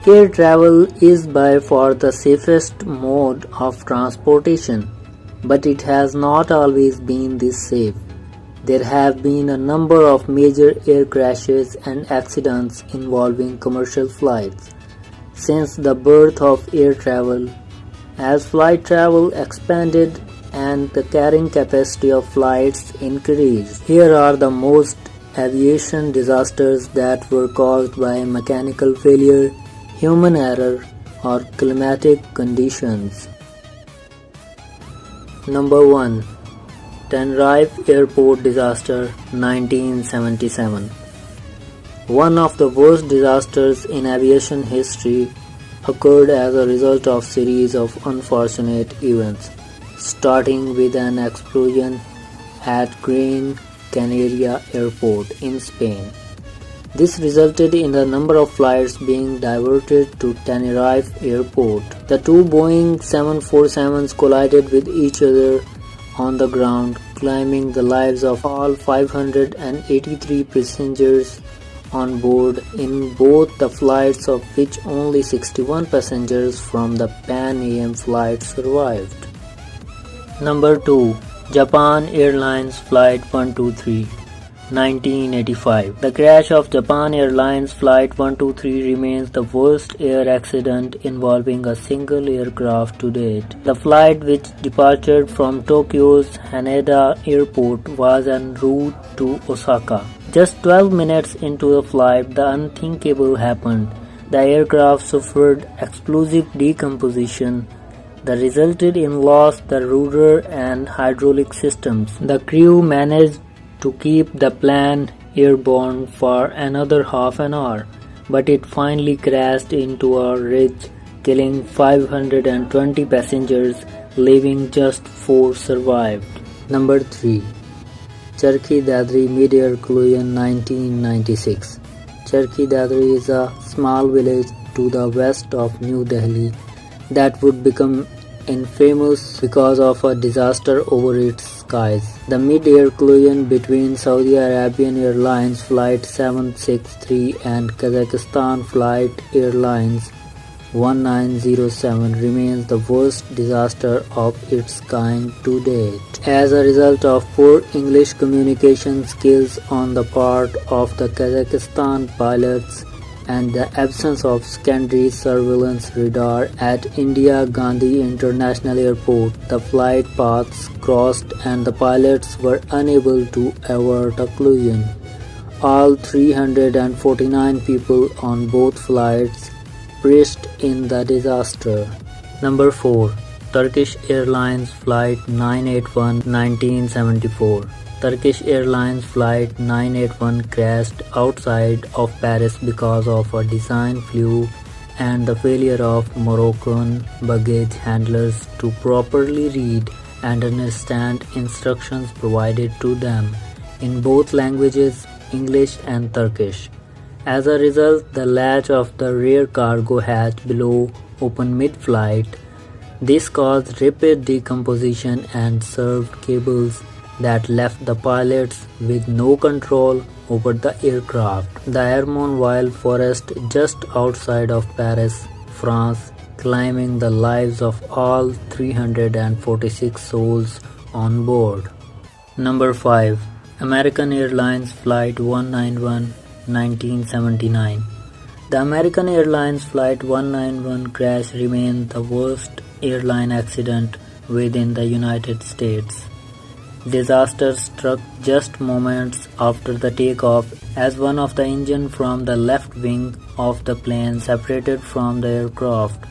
Air travel is by far the safest mode of transportation, but it has not always been this safe. There have been a number of major air crashes and accidents involving commercial flights since the birth of air travel. As flight travel expanded and the carrying capacity of flights increased, here are the most aviation disasters that were caused by mechanical failure, human error, or climatic conditions. Number 1. Tenerife Airport Disaster 1977. One of the worst disasters in aviation history occurred as a result of series of unfortunate events, starting with an explosion at Gran Canaria Airport in Spain. This resulted in a number of flights being diverted to Tenerife Airport. The two Boeing 747s collided with each other on the ground, claiming the lives of all 583 passengers on board in both the flights, of which only 61 passengers from the Japan Airlines Flight survived. Number 2. Japan Airlines Flight 123, 1985. The crash of Japan Airlines Flight 123 remains the worst air accident involving a single aircraft to date. The flight, which departed from Tokyo's Haneda Airport, was en route to Osaka. Just 12 minutes into the flight, the unthinkable happened. The aircraft suffered explosive decomposition that resulted in loss of the rudder and hydraulic systems. The crew managed to keep the plane airborne for another half an hour, but it finally crashed into a ridge, killing 520 passengers, leaving just 4 survived. Number 3. Charkhi Dadri Mid-Air Collision 1996. Charkhi Dadri is a small village to the west of New Delhi that would become infamous because of a disaster over its skies. The mid-air collision between Saudi Arabian Airlines Flight 763 and Kazakhstan Flight Airlines 1907 remains the worst disaster of its kind to date. As a result of poor English communication skills on the part of the Kazakhstan pilots and the absence of secondary surveillance radar at Indira Gandhi International Airport, the flight paths crossed and the pilots were unable to avert a collision. All 349 people on both flights perished in the disaster. Number 4. Turkish Airlines Flight 981, 1974. Turkish Airlines Flight 981 crashed outside of Paris because of a design flaw and the failure of Moroccan baggage handlers to properly read and understand instructions provided to them in both languages, English and Turkish. As a result, the latch of the rear cargo hatch below opened mid-flight. This caused rapid decomposition and severed cables that left the pilots with no control over the aircraft. The airborne wild forest just outside of Paris, France, claiming the lives of all 346 souls on board. Number 5. American Airlines Flight 191, 1979. The American Airlines Flight 191 crash remains the worst airline accident within the United States. Disaster struck just moments after the takeoff as one of the engines from the left wing of the plane separated from the aircraft,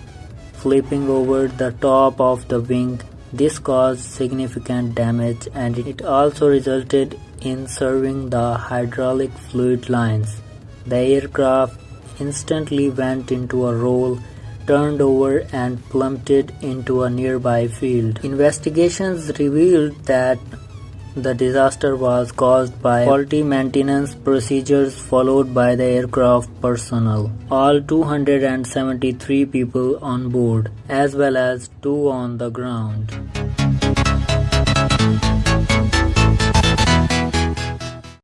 flipping over the top of the wing. This caused significant damage and it also resulted in severing the hydraulic fluid lines. The aircraft instantly went into a roll, turned over and plummeted into a nearby field. Investigations revealed that the disaster was caused by faulty maintenance procedures followed by the aircraft personnel. All 273 people on board, as well as 2 on the ground.